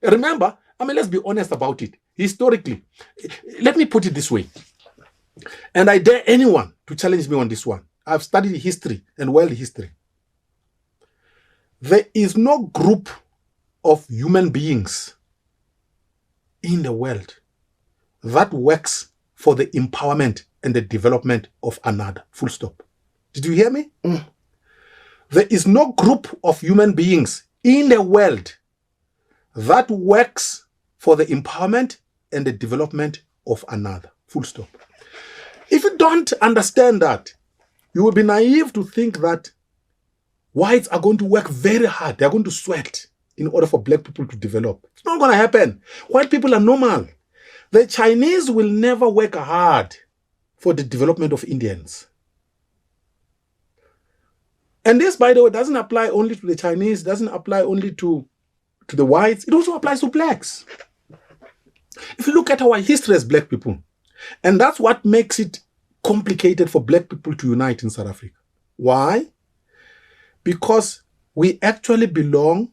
Remember, let's be honest about it. Historically, let me put it this way, and I dare anyone to challenge me on this one. I've studied history and world history. There is no group of human beings in the world that works for the empowerment and the development of another. Full stop. Did you hear me? There is no group of human beings in the world that works for the empowerment and the development of another. Full stop. If you don't understand that, you will be naive to think that whites are going to work very hard. They're going to sweat in order for black people to develop. It's not going to happen. White people are normal. The Chinese will never work hard for the development of Indians. And this, by the way, doesn't apply only to the Chinese, doesn't apply only to the whites. It also applies to blacks. If you look at our history as black people, and that's what makes it complicated for black people to unite in South Africa. Why? Because we actually belong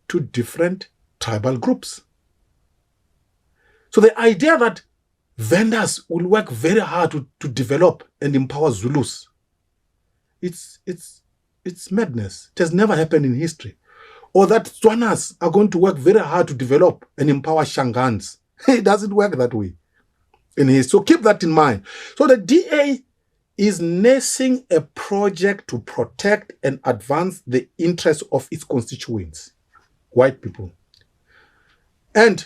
to different tribal groups. So the idea that vendors will work very hard to develop and empower Zulus, it's madness. It has never happened in history. Or that Tswanas are going to work very hard to develop and empower Shangans. It doesn't work that way in history. So keep that in mind. So the DA is nursing a project to protect and advance the interests of its constituents, white people. And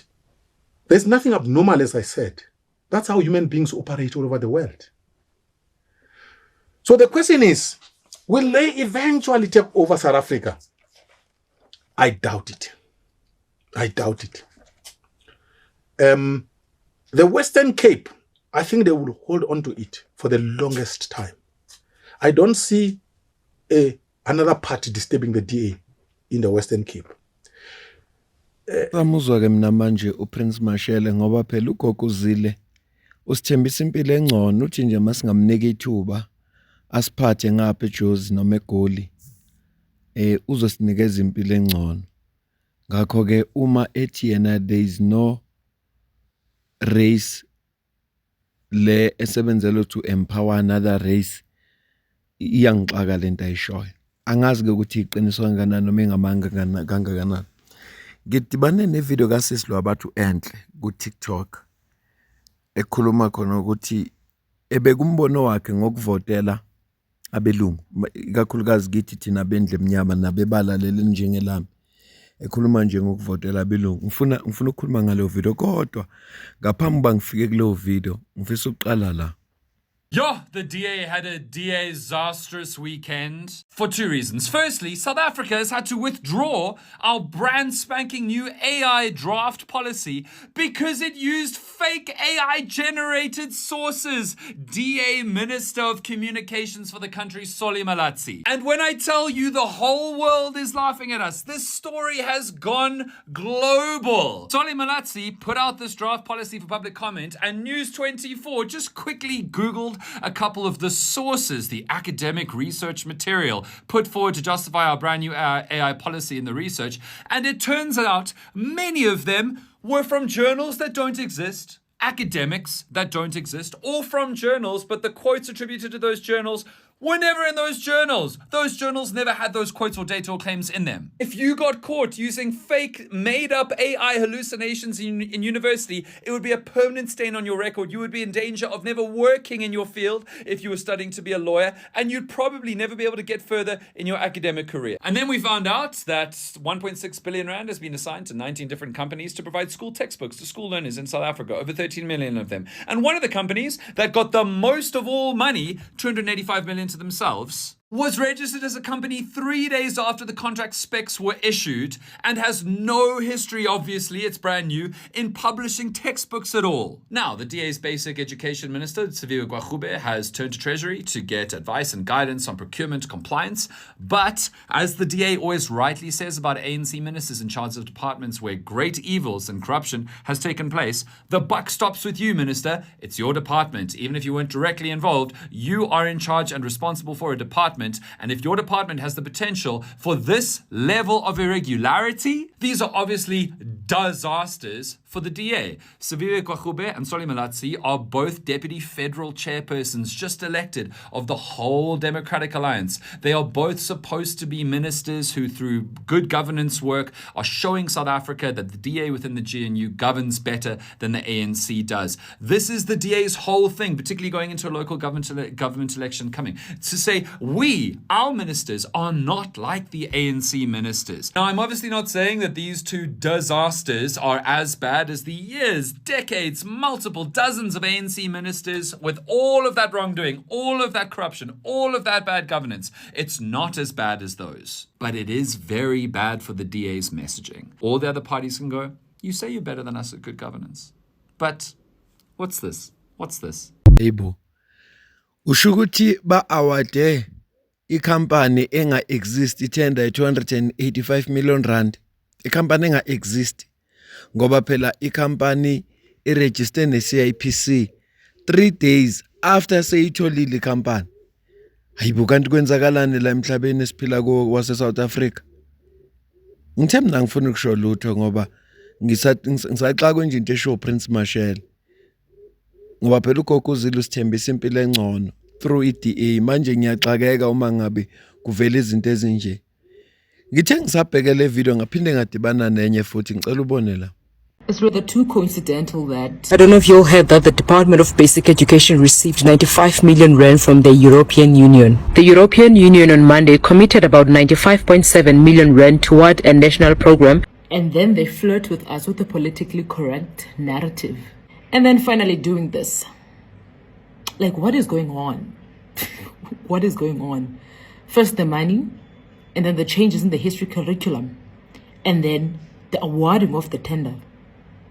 there's nothing abnormal, as I said. That's how human beings operate all over the world. So the question is, will they eventually take over South Africa? I doubt it. I doubt it. The Western Cape, I think they will hold on to it for the longest time. I don't see another party disturbing the DA in the Western Cape. Samuzwa-ke mina manje uPrince Mashele ngoba phela ugogo uZile usithembisa impilo engcono uthi nje masingamnika ithuba asiphathe ngapha eJozi noma eGoli uzosinikeza impilo engcono. Ngakho ke uma ethi yena there is no race le esebenzela to empower another race iyangixaka lento ayishoyo. Angazi ke ukuthi iqiniso kangakanani noma engamanga kangakanani. Ngidibane nevideo kaSisilwa bathu enhle ku TikTok ekhuluma khona ukuthi ebekumbono wakhe ngokuvotela abelungu ikakhulukazi kithi thina bendle emnyama nabebalalela njengelami ekhuluma nje ngokuvotela abelungu. Ngifuna ukukhuluma ngalo video kodwa ngaphambi bangifike kulo video ngifisa uqala la. Yo, the DA had a disastrous weekend for two reasons. Firstly, South Africa has had to withdraw our brand spanking new AI draft policy because it used fake AI generated sources. DA Minister of Communications for the country, Solly Malatsi. And when I tell you the whole world is laughing at us, this story has gone global. Solly Malatsi put out this draft policy for public comment, and News24 just quickly Googled a couple of the sources, the academic research material put forward to justify our brand new AI policy in the research. And it turns out many of them were from journals that don't exist, academics that don't exist, or from journals, but the quotes attributed to those journals were never in those journals. Those journals never had those quotes or data or claims in them. If you got caught using fake, made-up AI hallucinations in university, it would be a permanent stain on your record. You would be in danger of never working in your field if you were studying to be a lawyer, and you'd probably never be able to get further in your academic career. And then we found out that 1.6 billion rand has been assigned to 19 different companies to provide school textbooks to school learners in South Africa, over 13 million of them. And one of the companies that got the most of all money, 285 million to themselves, was registered as a company 3 days after the contract specs were issued and has no history, obviously, it's brand new, in publishing textbooks at all. Now, the DA's basic education minister, Siviwe Gwarube, has turned to Treasury to get advice and guidance on procurement compliance. But as the DA always rightly says about ANC ministers in charge of departments where great evils and corruption has taken place, the buck stops with you, minister. It's your department. Even if you weren't directly involved, you are in charge and responsible for a department department, and if your department has the potential for this level of irregularity, these are obviously disasters for the DA. Siviwe Kwagube and Solly Malatsi are both deputy federal chairpersons just elected of the whole Democratic Alliance. They are both supposed to be ministers who, through good governance work, are showing South Africa that the DA within the GNU governs better than the ANC does. This is the DA's whole thing, particularly going into a local government election coming, to say our ministers are not like the ANC ministers. Now, I'm obviously not saying that these two disasters are as bad as the years, decades, multiple dozens of ANC ministers with all of that wrongdoing, all of that corruption, all of that bad governance. It's not as bad as those, but it is very bad for the DA's messaging. All the other parties can go, you say you're better than us at good governance, but what's this? What's this? Ebo. Ushukuthi ba-awade ikhampani enga-exist itenda 285 million rand. Ikhampani enga-exist. Ngoba phela ikhampani iregister ne-CIPC 3 days after seyitholile ikhampani. Hayibo kanti kwenzakalani la emhlabeni esiphila kuwo wase South Africa? Ngithe mina ngifuna ukusho lutho ngoba ngisaxakwe nje into esho Prince Marshall. Ngoba phela ugogo uZille usithembisa impilo engcono through iDA. Manje ngiyaxakeka uma ngabe kuvela izinto ezinje. Ngithe ngisabheka le video ngaphinde ngadibana nenye futhi ngicela ubone la. It's rather too coincidental that I don't know if you all heard that the Department of Basic Education received 95 million rand from the European Union. The European Union on Monday committed about 95.7 million rand toward a national program, and then they flirt with us with a politically correct narrative. And then finally doing this. Like, what is going on? What is going on? First the money, and then the changes in the history curriculum, and then the awarding of the tender.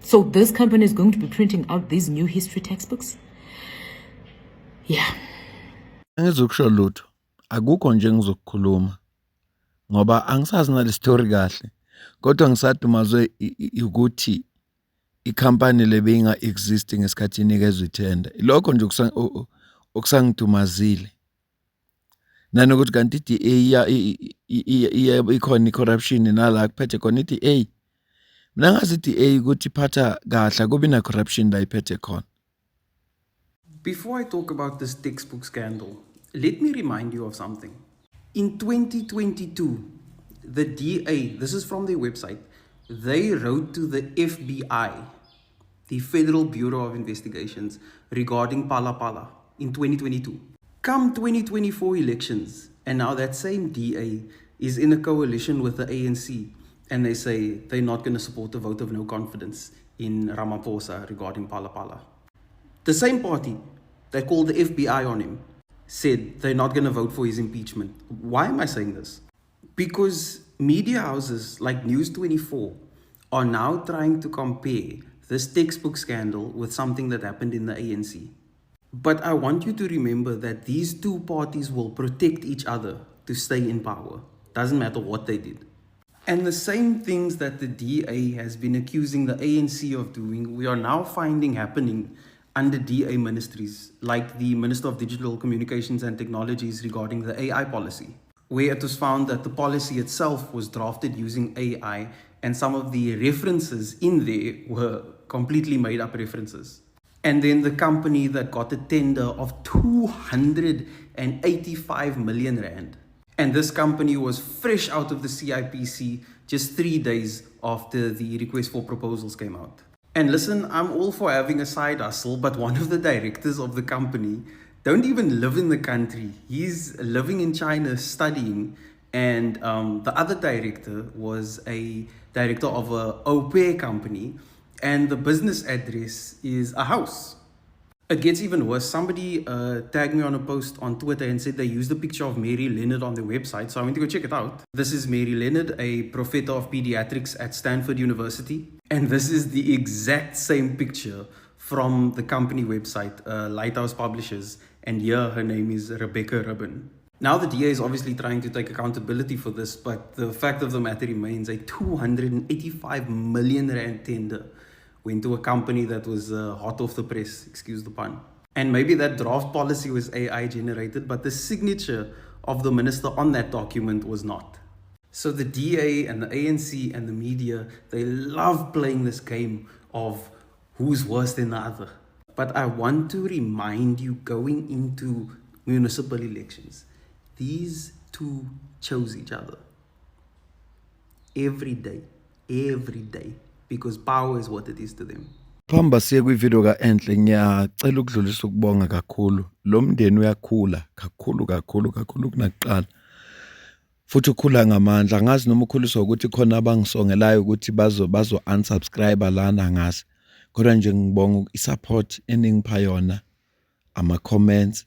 So this company is going to be printing out these new history textbooks? Yeah. Angizokusho lutho. Akukho nje ngizokukhuluma. Ngoba angisazi ngale story kahle. Kodwa ngisadumazwe ukuthi ikhampani lebinga existing esikhathini nikezwe ithenda. Lokho nje okusangidumazile. Nanokuthi kanti iDA ikhona corruption nala kuphethe khona iDA. Mina ngazi iDA ukuthi phatha kahle kubi na corruption la iphethe khona. Before I talk about this textbook scandal, let me remind you of something. In 2022, the DA, this is from their website, they wrote to the FBI, the Federal Bureau of Investigations, regarding Phala Phala in 2022. Come 2024 elections, and now that same DA is in a coalition with the ANC, and they say they're not going to support a vote of no confidence in Ramaphosa regarding Phala Phala. The same party that called the FBI on him said they're not going to vote for his impeachment. Why am I saying this? Because media houses like News 24 are now trying to compare this textbook scandal with something that happened in the ANC. But I want you to remember that these two parties will protect each other to stay in power. Doesn't matter what they did. And the same things that the DA has been accusing the ANC of doing, we are now finding happening under DA ministries, like the Minister of Digital Communications and Technologies regarding the AI policy, where it was found that the policy itself was drafted using AI and some of the references in there were completely made up references. And then the company that got a tender of 285 million rand. And this company was fresh out of the CIPC just 3 days after the request for proposals came out. And listen, I'm all for having a side hustle, but one of the directors of the company don't even live in the country. He's living in China studying. And the other director was a director of a au pair company. And the business address is a house. It gets even worse. Somebody tagged me on a post on Twitter and said they used a picture of Mary Leonard on their website. So I went to go check it out. This is Mary Leonard, a professor of pediatrics at Stanford University. And this is the exact same picture from the company website, Lighthouse Publishers. And here her name is Rebecca Rubin. Now the DA is obviously trying to take accountability for this, but the fact of the matter remains a 285 million rand tender went to a company that was hot off the press, excuse the pun. And maybe that draft policy was AI generated, but the signature of the minister on that document was not. So the DA and the ANC and the media, they love playing this game of who's worse than the other. But I want to remind you, going into municipal elections, these two chose each other every day, because power is what it is to them. Phamba siye kwivideo kaEnhle, ngiyacela ukudlulisa ukubonga kakhulu. Lo mndeni uyakhula kakhulu kunakuqala. Futhi ukhula ngamandla. Ngazi noma ukhuliswa ukuthi khona abangisongelayo ukuthi bazo unsubscribe lana ngazi. Kodwa nje ngibonga isupport eningipha yona, ama comments,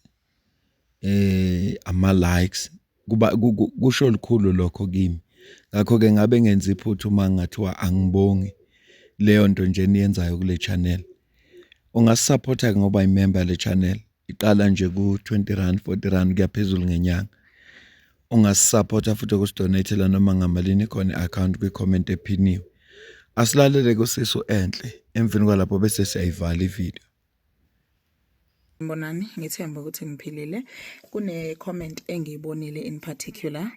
ama likes. Kuba kusho likhulu lokho kimi. Ngakho ke ngabe ngenza iphuthu uma ngathiwa angibongi leyo nto nje niyenzayo kule channel. Ungasupporta ngoba imember le channel. Iqala nje ku R20, R40 kuyaphezulu ngenyanga. Ungasupporta futhi ukusidonatela noma ngamalini khona account kwi comment ephiniwe. Asilalele kusiso Enhle emveni kwalapho bese siyayivala ivideo. Mbonani, ngithemba ukuthi ngiphilile. Kune comment engiyibonile in particular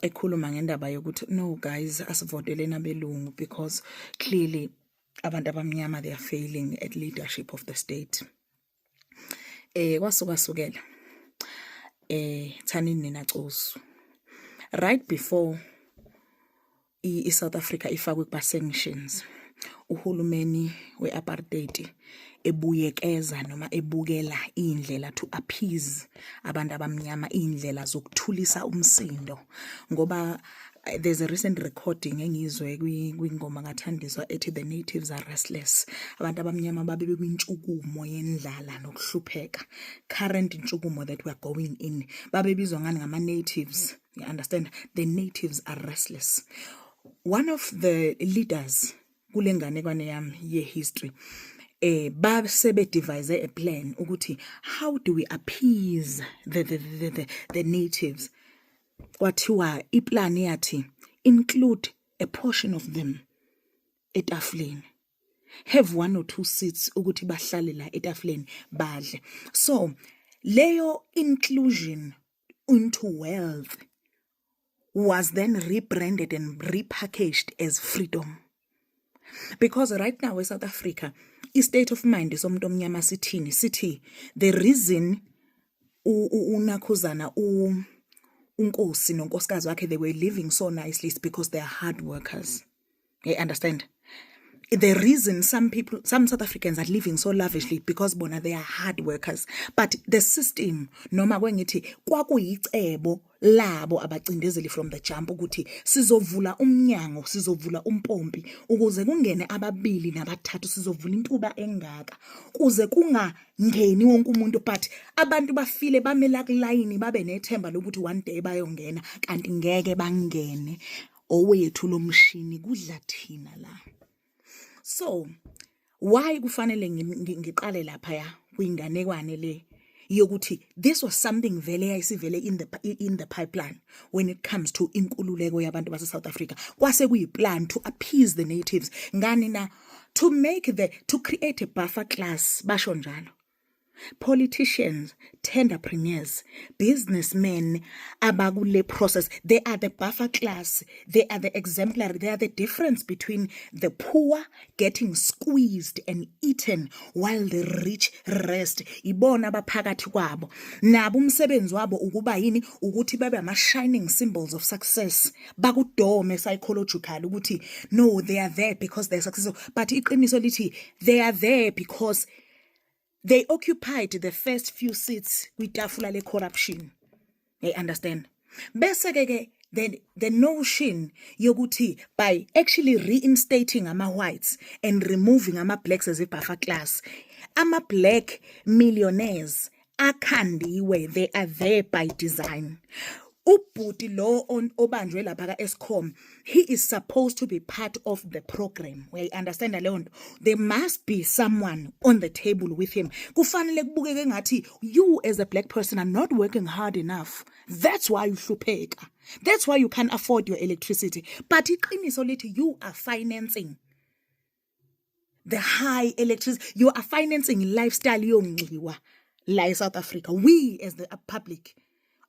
ekhuluma ngendaba yokuthi no guys, asivoteleni abelungu because clearly abantu abamnyama they are failing at leadership of the state. Kwasukela Thanini nina Cosu, right before South Africa ifakwe kwa sanctions, uhulumeni we-apartheid ebuyekeza noma ebukela indlela to appease abantu abamnyama, indlela zokuthulisa umsindo, ngoba there's a recent recording engizwe kwingoma kaThandiswa ethi the natives are restless. Abantu abamnyama babe kwintshukumo yendlala nokuhlupheka. Current intshukumo that we are going in, babe bizwa ngani ngama natives. You understand? The natives are restless. One of the leaders kule nganekwane yami ye history basebe devise a plan ukuthi how do we appease the natives. Kwathiwa iplan yathi include a portion of them etafuleni, have 1 or 2 seats ukuthi bahlale la etafuleni badle. So leyo inclusion into wealth was then rebranded and repackaged as freedom. Because right now in South Africa, state of mind is somuntu omnyama sithini sithi the reason uNakhuzana uNkosi nonkosikazi wakhe they were living so nicely is because they are hard workers. You understand? The reason some South Africans are living so lavishly because bona they are hard workers. But the system noma kwengithi kwakuyicebo labo abacindezeli from the jump ukuthi sizovula umnyango, sizovula umpompi ukuze kungene ababili nabathathu, sizovula intuba engaka kuze kungangeni wonke umuntu, but abantu bafile bamela kulayini babe nethemba lokuthi one day bayongena kanti ngeke bangene. Owethu lo mshini kudla thina la. So why kufanele ngiqale lapha ya kwinganekwane le yokuthi this was something vele yayisivele in the pipeline when it comes to inkululeko yabantu base South Africa. Kwase kuyiplan to appease the natives ngani na to create a buffer class. Basho njalo politicians, entrepreneurs, businessmen abakule process, they are the buffer class, they are the exemplary, they are the difference between the poor getting squeezed and eaten while the rich rest. Ibona abaphakathi kwabo nabo umsebenzi wabo ukuba yini ukuthi babe ama shining symbols of success, bakudome psychological ukuthi no they are there because they are successful, but iqiniso lithi they are there because they occupied the first few seats kwitafula le corruption. You understand? Bese ke the notion yokuthi by actually reinstating ama whites and removing ama blacks as a buffer class, ama black millionaires akhandiwe, they are there by design. Ubhuti lo obanjwe lapha ka Eskom, he is supposed to be part of the program. Where you understand alone, there must be someone on the table with him. Kufanele kubukeke ngathi you as a black person are not working hard enough. That's why you hlupheka. That's why you can't afford your electricity. But iqiniso lithi you are financing the high electricity. You are financing lifestyle yongxiwa la South Africa. We as the public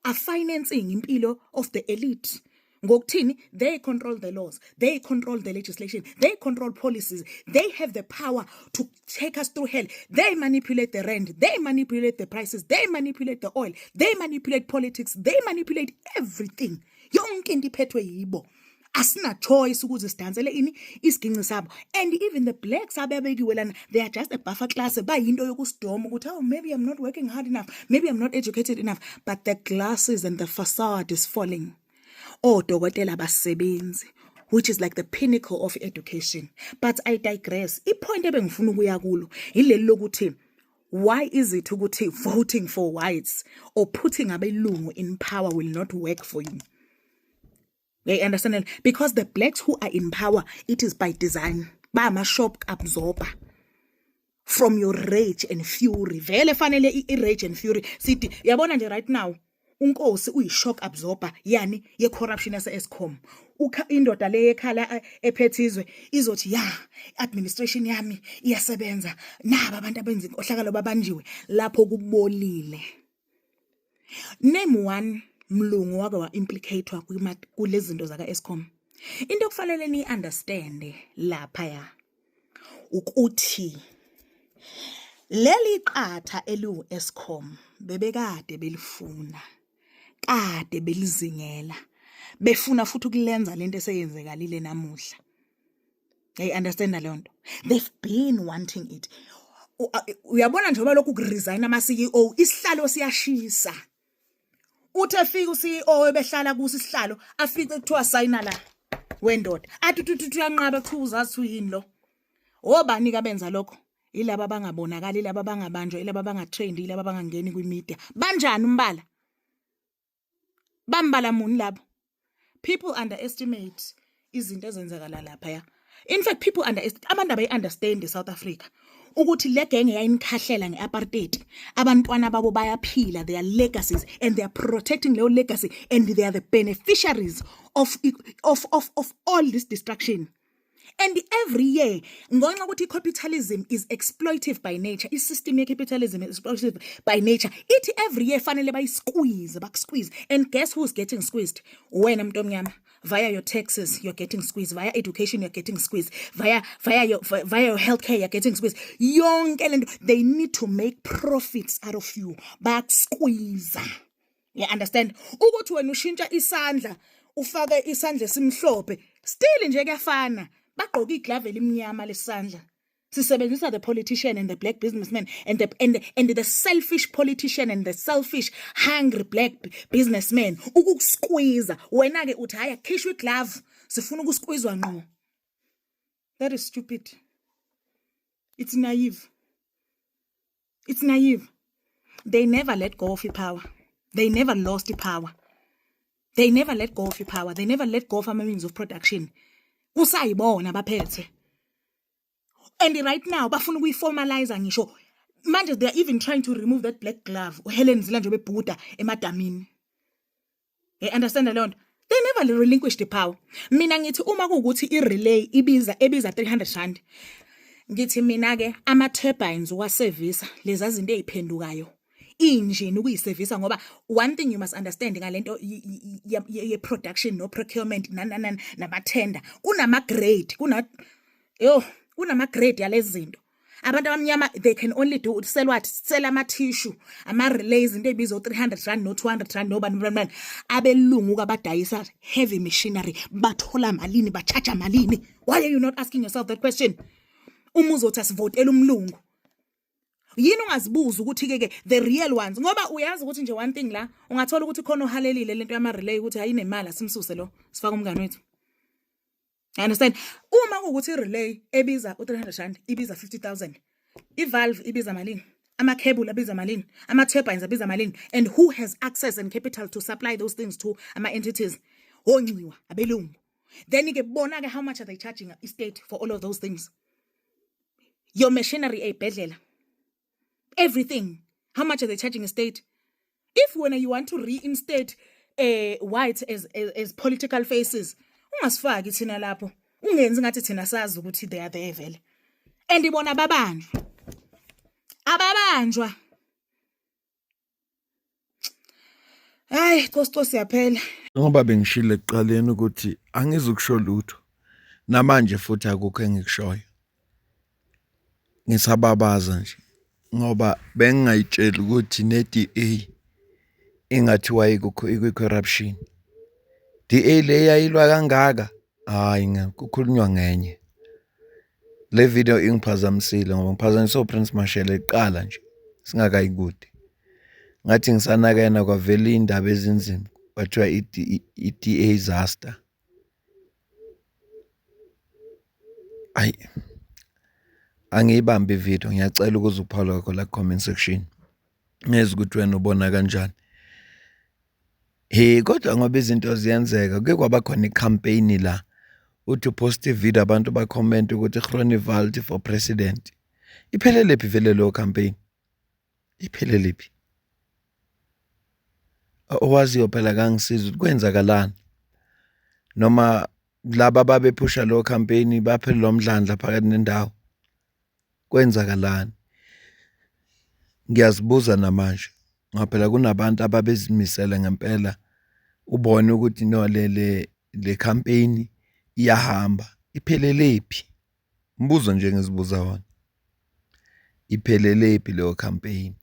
are financing impilo of the elite. Ngokuthini, they control the laws, they control the legislation, they control policies, they have the power to take us through hell. They manipulate the rand, they manipulate the prices, they manipulate the oil, they manipulate politics, they manipulate everything. Yonke into iphethwe yibo. Asina choice ukuze sidansele ini isiginci sabo. And even the blacks ababekiwe lana, they are just a buffer class. Bayinto yokusidoma ukuthi, oh, maybe I'm not working hard enough, maybe I'm not educated enough, but the glasses and the facade is falling. Odokotela basebenzi, which is like the pinnacle of education. But I digress. Ipoint ebengifuna ukuya kulo ileli lokuthi, why is it ukuthi voting for whites or putting abelungu in power will not work for you? They understand it? Because the blacks who are in power, it is by design. Ba ama shock absorber from your rage and fury. Vele fanele rage and fury. Sithi yabona nje right now unkosi uyi-shock absorber yani ye-corruption yase-Eskom. Indoda le ekhala ephethizwe izothi administration yami iyasebenza, naba abantu abenza inkohlakalo babanjiwe. Lapho kubolile. Name one mlungu wake wa-implicatewa kulezi zinto zaka-Eskom. Into kufanele ni-understande laphaya ukuthi leli qatha eliwu-Eskom bebekade belifuna, kade belizingela, befuna futhi ukulenza lento eseyenzekalile namuhla. They understand leyo nto. They've been wanting it. Uyabona njengoba lokhu kuresign ama-CEO, isihlalo siyashisa. Uthi afika u-CEO ebehlala kuso isihlalo, afike kuthiwa sayina la wendoda. Athi uyanqaba kuthiwa uzazi yini lo. Obani ka benza lokho? Ilaba abangabonakali, ilaba abangabanjwa, ilaba abangatrained, ilaba abangangeni kwi-media. Banjani umbala? Bambala muni labo? People underestimate izinto ezenzakala lapha. In fact, people abantu abayi-understand South Africa ukuthi le genge yayinikhahlela nge-apartheid. Abantwana babo bayaphila, their legacies, and they are protecting their legacy, and they are the beneficiaries of all this destruction. And every year, ngonxa ukuthi capitalism is exploitive by nature, system of capitalism is exploitive by nature. It every year fanele back-squeeze. And guess who's getting squeezed? Wena mntu omnyama. Via your taxes, you're getting squeezed. Via education, you're getting squeezed. Via your healthcare, you're getting squeezed. They need to make profits out of you. Back-squeeze. You understand? Ukuthi wena ushintsha isandla, ufake isandla simhlophe, still nje kuyafana. Bagqoka iglove elimnyama lesandla. Sisebenzisa the politician and the black businessman and the selfish politician and the selfish hungry black businessman ukukusqueeze. Wena ke uthi haya khishwa iglove sifuna ukusqueezwa ngqo. That is stupid. It's naive. It's naive. They never let go of your power. They never lost your power. They never let go of your power. They never let go of our means of production. Usayibona baphethe. And right now bafuna ukuyiformalize ngisho manje they are even trying to remove that black glove uHelen Zila nje bebhuda emadamini. You understand leyo nto? They never relinquished the power. Mina ngithi uma kuukuthi irelay ebiza 300 rand, ngithi mina ke ama turbines waservice lezi zinto eziphendukayo injini ukuyisevisa ngoba one thing you must understand ngalento ye production no procurement namatender kunama grade kunama grade yalezi zinto. Abantu abamnyama they can only do sell ama tissue ama relays into ebizo 300 rand no 200 rand no bani abelungu kabadayisa heavy machinery bathola malini bacharge malini. Why are you not asking yourself that question? Uma uzothi asivotela umlungu yini ungazibuza ukuthi ke the real ones ngoba uyazi ukuthi nje one thing la ungathola ukuthi khona uhalelile lento yama relay ukuthi ayinemali asimsuse lo sifaka umngane wethu. I understand. Uma ukuthi relay ebiza u300 rand ibiza 50,000. I-valve ibiza malini? Ama-cable abiza malini? Ama-turbines abiza malini? And who has access and capital to supply those things to ama-entities? Ongciwa abelungu. Then ke bona ke how much are they charging estate for all of those things? Your machinery ebhedlela. Everything. How much are they charging estate? If when you want to reinstate whites as political faces, ungasifaki thina lapho. Ungenzi ngathi thina sazi ukuthi they are there vele. And ibona ababanjwa. Hayi, Nkosi yaphela. Ngoba bengishilo ekuqaleni ukuthi angizukusho lutho. Namanje futhi akukho engikushoyo. Ngisababaza nje ngoba bengingayitshela ukuthi ne-DA ingathiwa ikwi-corruption. DA le yayilwa kangaka. Hayi kukhulunywa ngenye. Le video ingiphazamisile ngoba ngiphazanyiswe uPrince Mashele eqala nje singakayikude. Ngathi ngisanakena kwavela indaba ezinzima kwathiwa i-DA disaster. Ayi angiyibambe ivideo ngiyacela ukuze uphawula kwakho la comment section. Ngeze ukuthi wena ubona kanjani. Kodwa ngoba izinto ziyenzeka kuke kwaba khona icampaign la uthi upost video abantu bacomment ukuthi Groenewald for president. Iphelele phi vele lo campaign? Iphelele phi? Owaziyo phela kangisiza ukuthi kwenzakalani. Noma laba babephusha lo campaign baphela lo mdlandla phakathi nendawo. Kwenzakalani? Ngiyazibuza namanje. Ngaphela kunabantu ababezimisele ngempela ubone ukuthi no le campaign iyahamba. Iphelele phi? Mbuzo nje ngizibuza wona. Iphelele phi leyo campaign?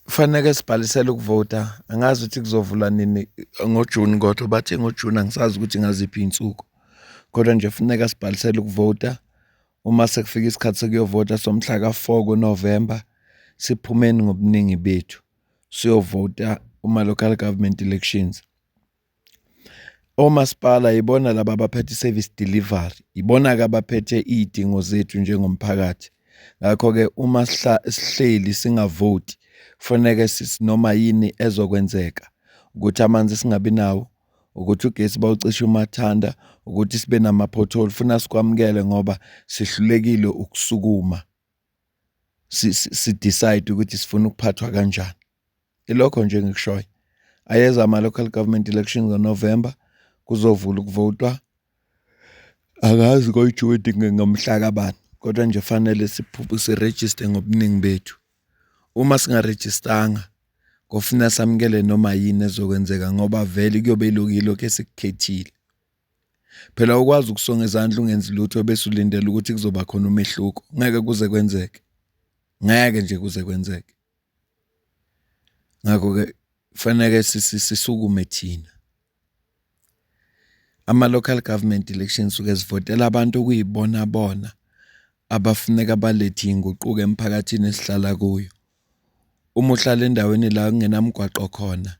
Fanele sibhalisele ukuvota. Angazi ukuthi kuzovula nini ngoJune kodwa bathi ngoJune angisazi ukuthi ngaziphi insuku. Kodwa nje funeka sibhalisele ukuvota. Uma sekufika isikhathi sokuyovota somhla ka4 kuNovember siphumeni ngobuningi bethu. Siyovota uma local government elections. Omasipala ibona laba abaphethe service delivery. Ibona ke abaphethe idingo zethu njengomphakathi. Ngakho ke uma sihleli singavoti kufanele noma yini ezokwenzeka ukuthi amanzi singabi nawo, ukuthi ugesi bawucishe umathanda, ukuthi sibe nama-pothole funa sikwamukele ngoba sihlulekile ukusukuma. Si-decide ukuthi sifuna ukuphathwa kanjani. Ilokho nje ngikushoyo. Ayeza ama-local government elections ngoNovember kuzovula ukuvotwa. Akazi koyijuwe ngomhla kabani. Kodwa nje fanele siregister ngobuningi bethu. Uma singarejistanga kufuna samukele noma yini ezokwenzeka ngoba vele kuyobe ilokilo ke sikukhethile. Phela ukwazi ukusonga izandla ungenzi lutho bese ulindele ukuthi kuzoba khona umehluko. Ngeke kuze kwenzeke. Ngeke nje kuze kwenzeke. Ngakho ke fanele sisukume thina. Ama-local government elections suke sivotela abantu okuyibona bona abafuneka balethe inguquko emphakathini esihlala kuyo. Uma uhlala endaweni la kungenamgwaqo khona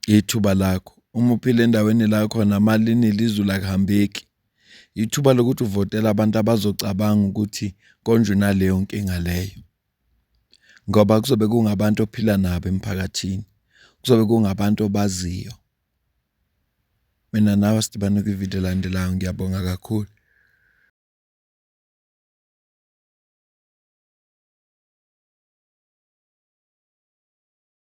ithuba lakho. Uma uphila endaweni la khona malini ilizulu akuhambeki. Ithuba lokuthi uvotela abantu abazocabanga ukuthi konje naleyo nkinga leyo. Ngoba kuzobe kungabantu ophila nabo emphakathini. Kuzobe kungabantu obaziyo. Mina nawe sidibana kwivideo landelayo ngiyabonga kakhulu.